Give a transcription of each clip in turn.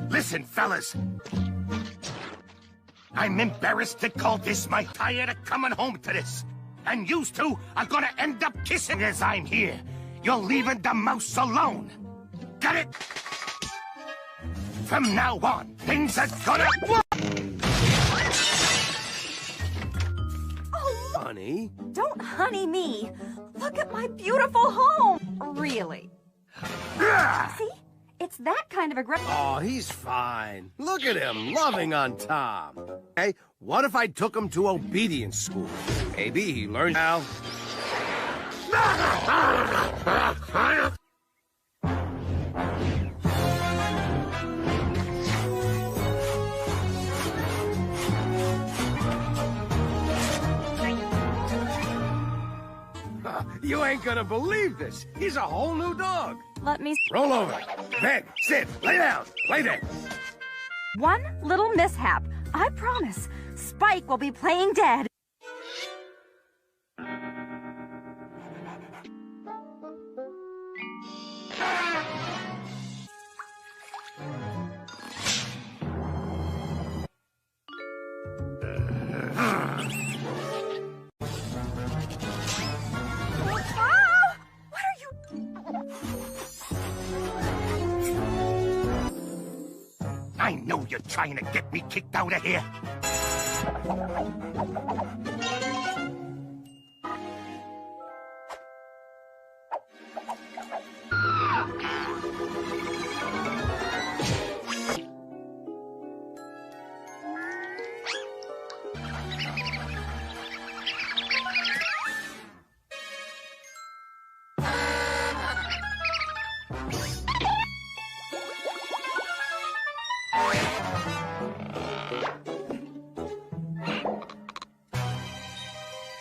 Listen, fellas. I'm embarrassed to call this. My tired of coming home to this. And you two are gonna end up kissing as I'm here. You're leaving the mouse alone. Got it? From now on, things are gonna... Oh, Honey? don't honey me. Look at my beautiful home. Really. See? It's that kind of aggression. Oh, he's fine. Look at him, loving on Tom. Hey, what if I took him to obedience school? Maybe he learned now. You ain't gonna believe this. He's a whole new dog. Let me... Roll over. Beg, sit, lay down, lay there. One little mishap. I promise. Spike will be playing dead. I know you're trying to get me kicked out of here.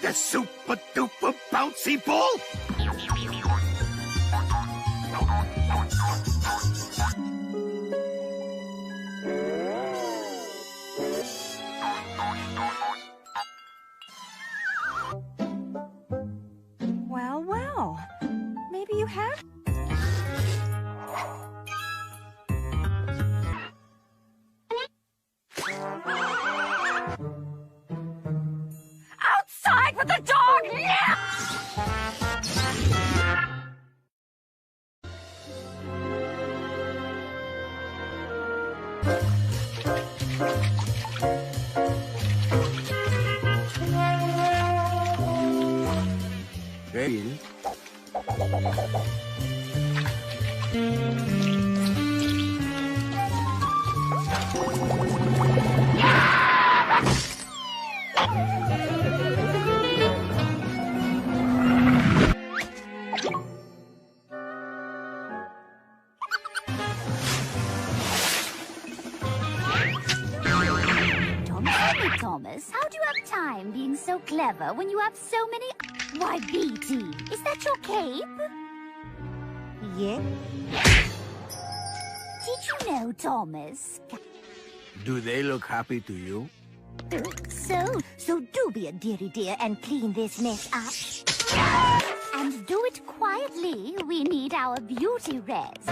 The super duper bouncy ball? Well, well. Maybe you have... Outside with the dog now! Hey. Thomas, how do you have time being so clever when you have so many... Why, BT, is that your cape? Yeah? Did you know, Thomas? Do they look happy to you? So do be a dearie dear and clean this mess up. And do it quietly. We need our beauty rest.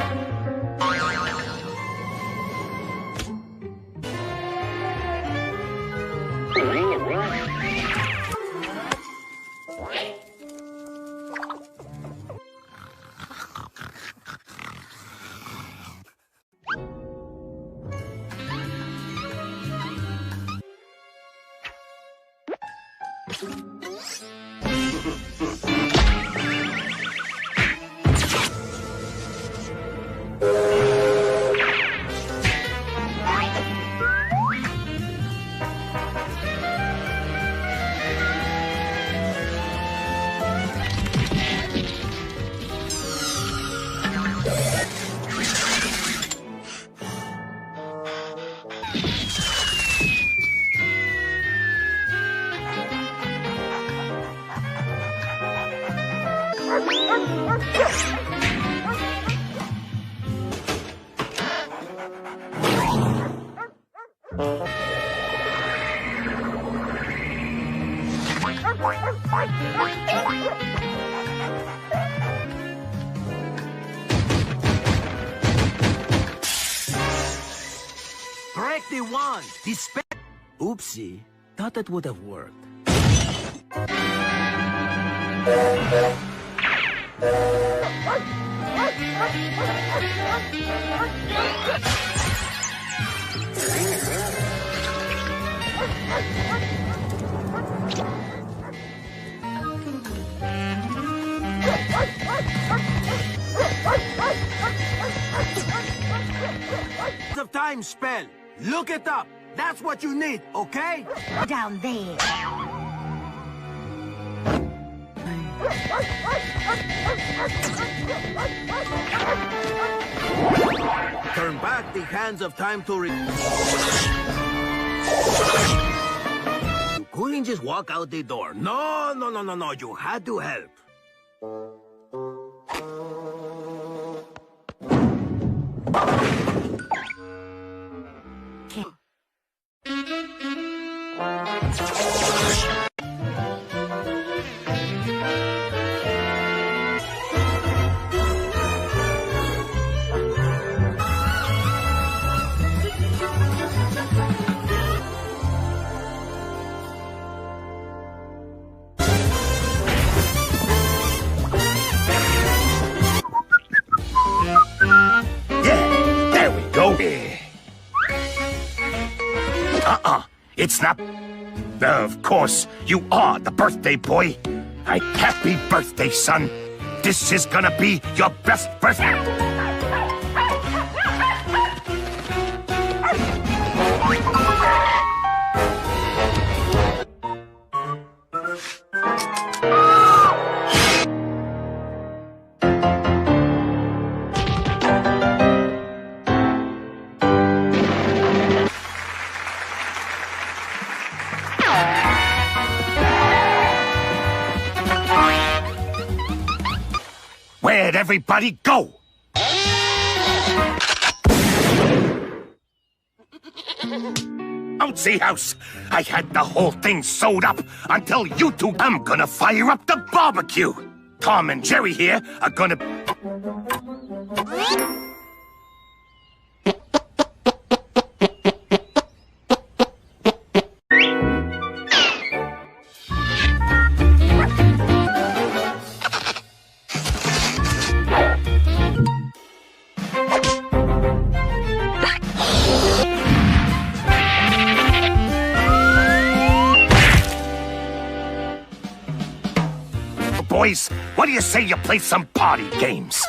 Correctly one. Oopsie. Thought that would have worked. Of time spent. Look it up. That's what you need, okay? Down there. Turn back the hands of time to You couldn't just walk out the door. No. You had to help. It's not... Of course, you are the birthday boy. Happy birthday, son. This is gonna be your best birthday. Where'd everybody go? Bouncy house! I had the whole thing sewed up until you two... I'm gonna fire up the barbecue! Tom and Jerry here are gonna... Boys, what do you say you play some party games?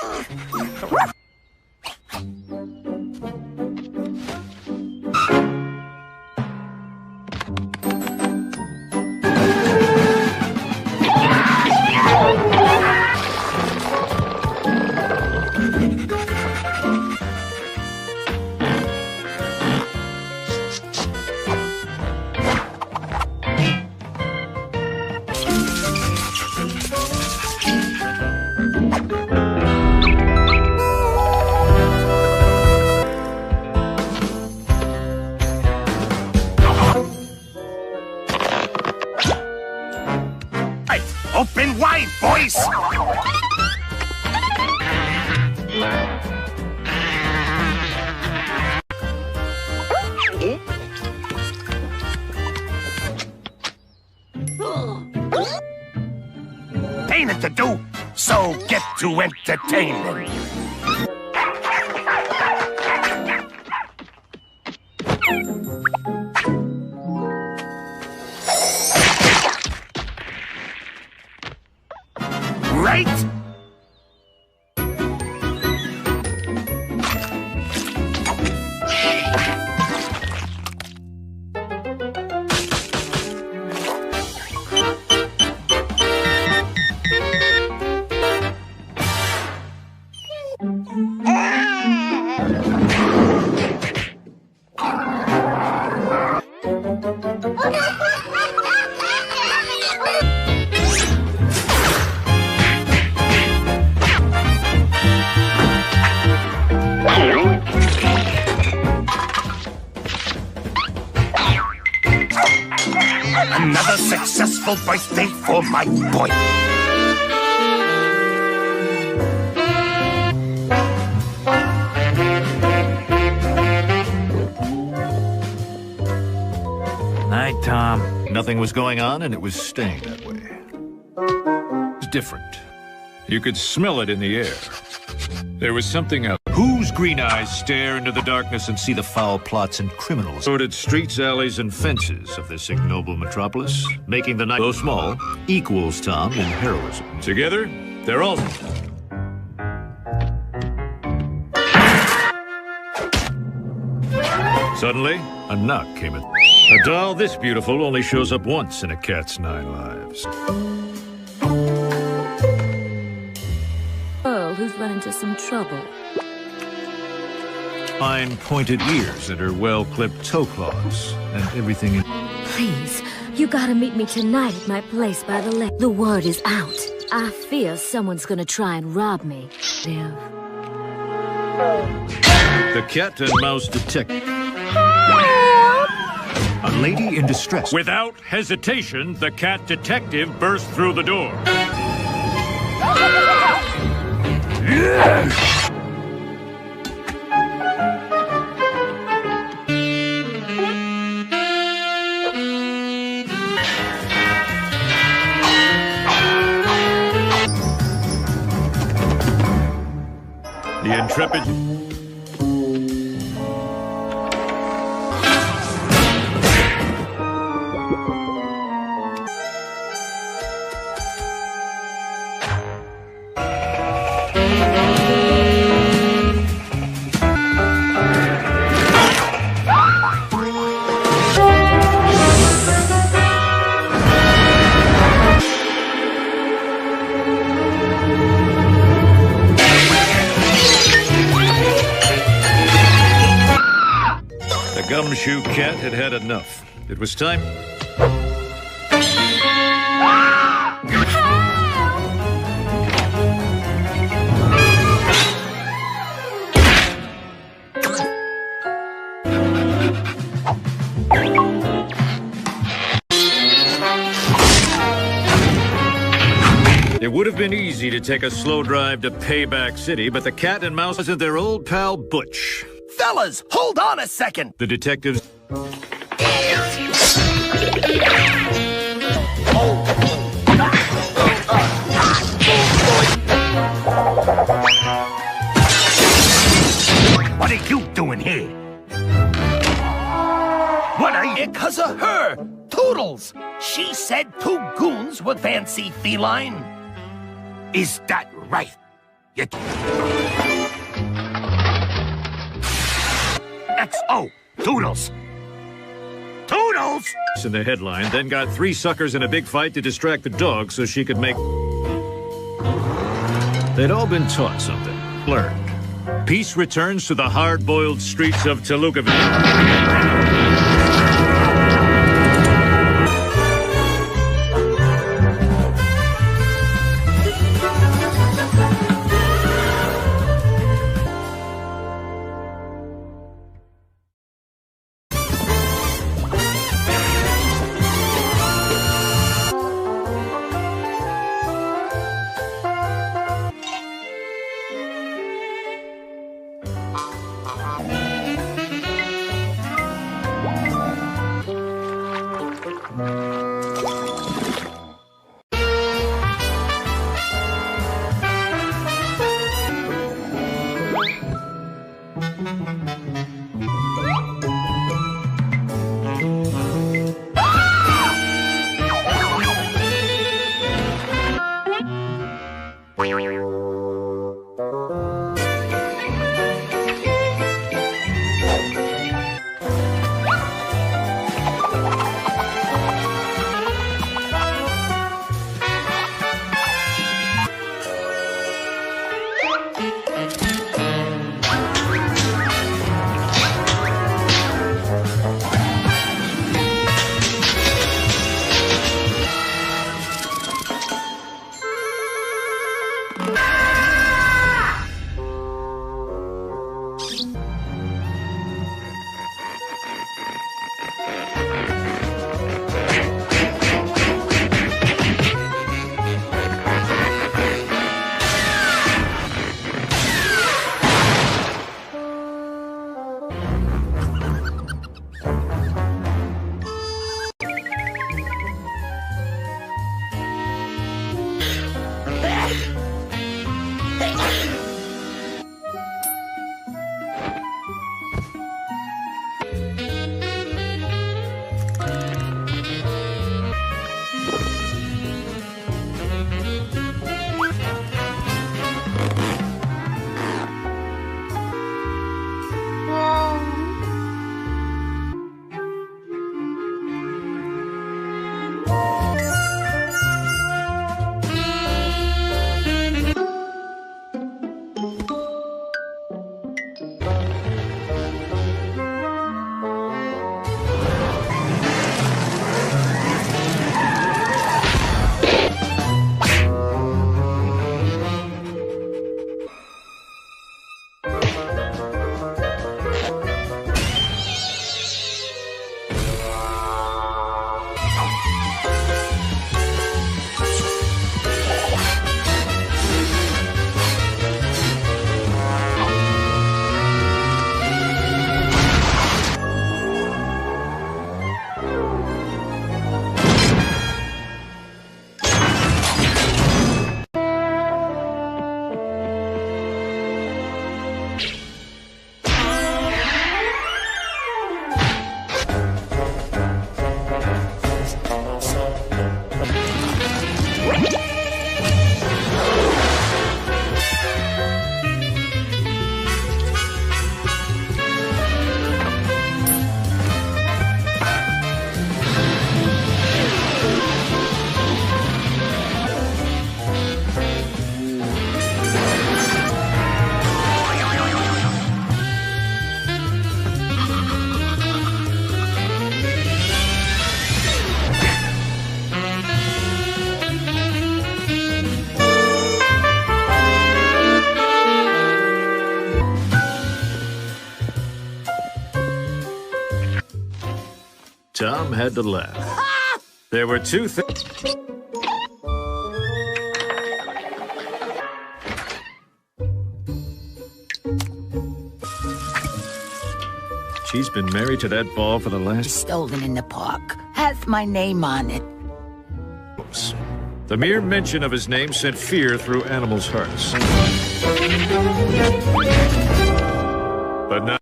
Open wide, boys! Painting to do, so get to entertainment. Right? peaceful birthday for my boy. Night, Tom. Nothing was going on, and it was staying that way. It was different. You could smell it in the air. There was something else. Whose green eyes stare into the darkness and see the foul plots and criminals? Sordid streets, alleys, and fences of this ignoble metropolis, making the night, though small, equals Tom in heroism. Together, they're all... Suddenly, a knock came in. A doll this beautiful only shows up once in a cat's 9 lives. Girl who's run into some trouble. Fine pointed ears and her well-clipped toe claws, and everything in... Please, you gotta meet me tonight at my place by the lake. The word is out. I fear someone's gonna try and rob me. Liv. The cat and mouse detective. A lady in distress. Without hesitation, the cat detective burst through the door. The intrepid... Gumshoe cat had had enough. It was time. It would have been easy to take a slow drive to Payback City, but the cat and mouse wasn't their old pal Butch. Fellas, hold on a second. The detectives... What are you doing here? What are you... Because of her, Toodles. She said 2 goons would fancy feline. Is that right? You... XO, Toodles. Toodles! In the headline, then got 3 suckers in a big fight to distract the dog so she could make... They'd all been taught something. Learned. Peace returns to the hard-boiled streets of Tolucaville. Tom had to laugh. There were two things. She's been married to that ball for the last... Stolen in the park. Has my name on it. The mere mention of his name sent fear through animals' hearts. But not...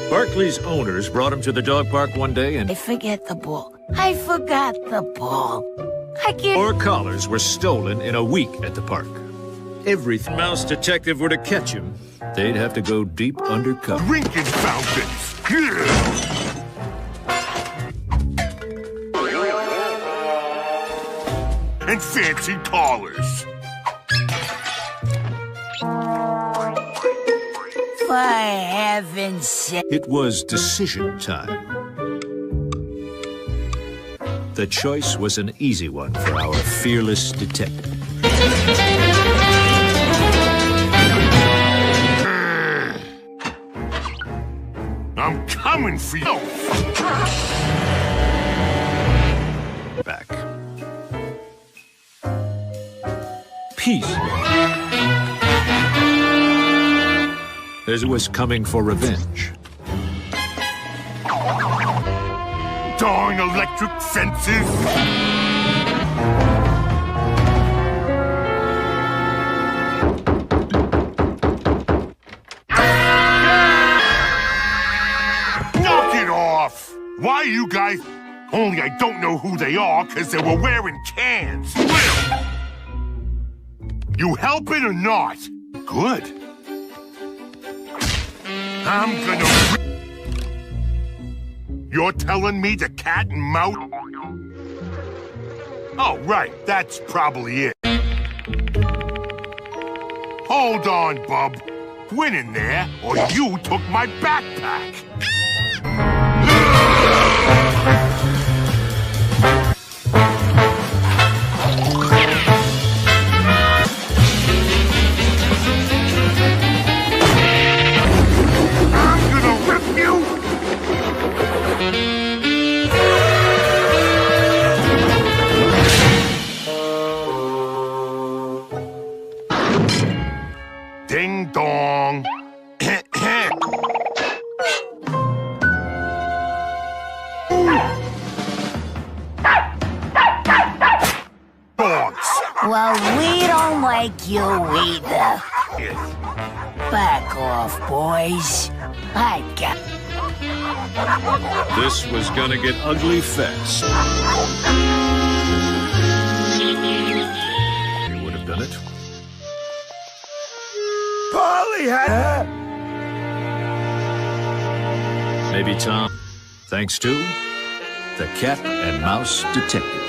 Barkley's owners brought him to the dog park one day and... I forgot the ball. I forgot the ball. I can't... 4 collars were stolen in a week at the park. If the mouse detective were to catch him, they'd have to go deep undercover. Drinking fountains! And fancy collars! For heaven's sake. It was decision time. The choice was an easy one for our fearless detective. I'm coming for you! Back. Peace. As it was coming for revenge. Darn electric fences! Knock it off! Why are you guys... Only I don't know who they are because they were wearing cans. You helping or not? Good. I'm gonna... You're telling me the cat and mouse? Oh, right. That's probably it. Hold on, bub. Went in there, or you took my backpack. I'm gonna rip you! Ding dong. Dogs. Well, we don't like you either. Back off, boys. I got... This was gonna get ugly fast. You would have done it. Polly had... Maybe Tom, thanks to the Cat and Mouse Detectives.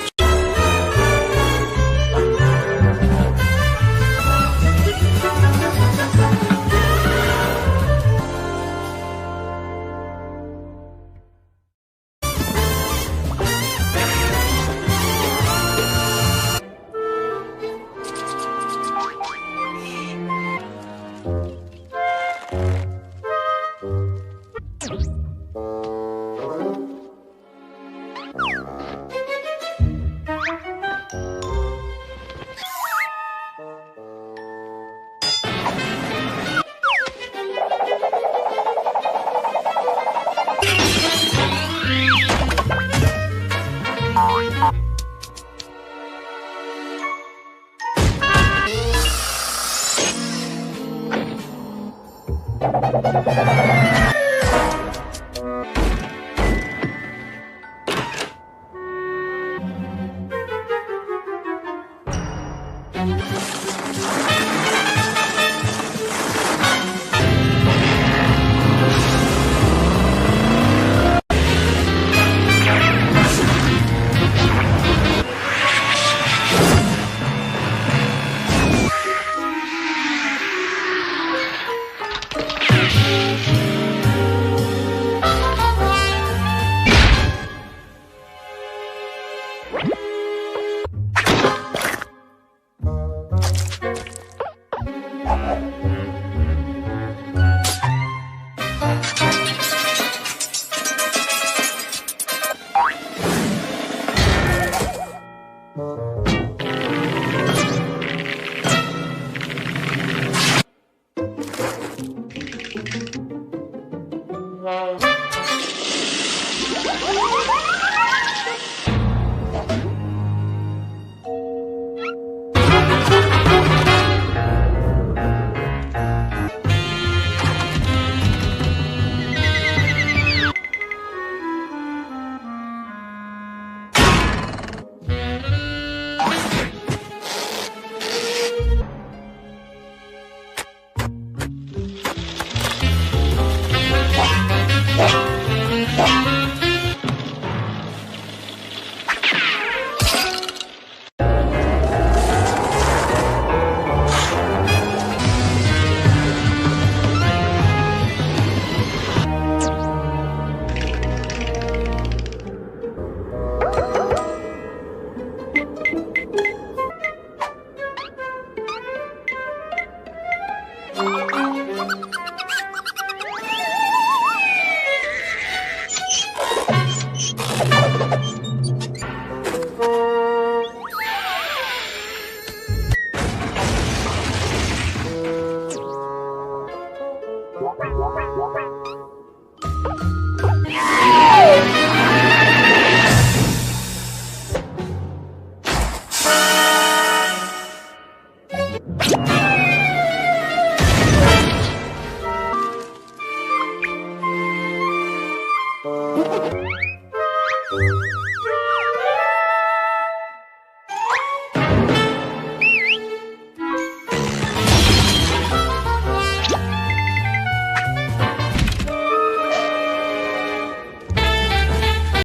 Wow.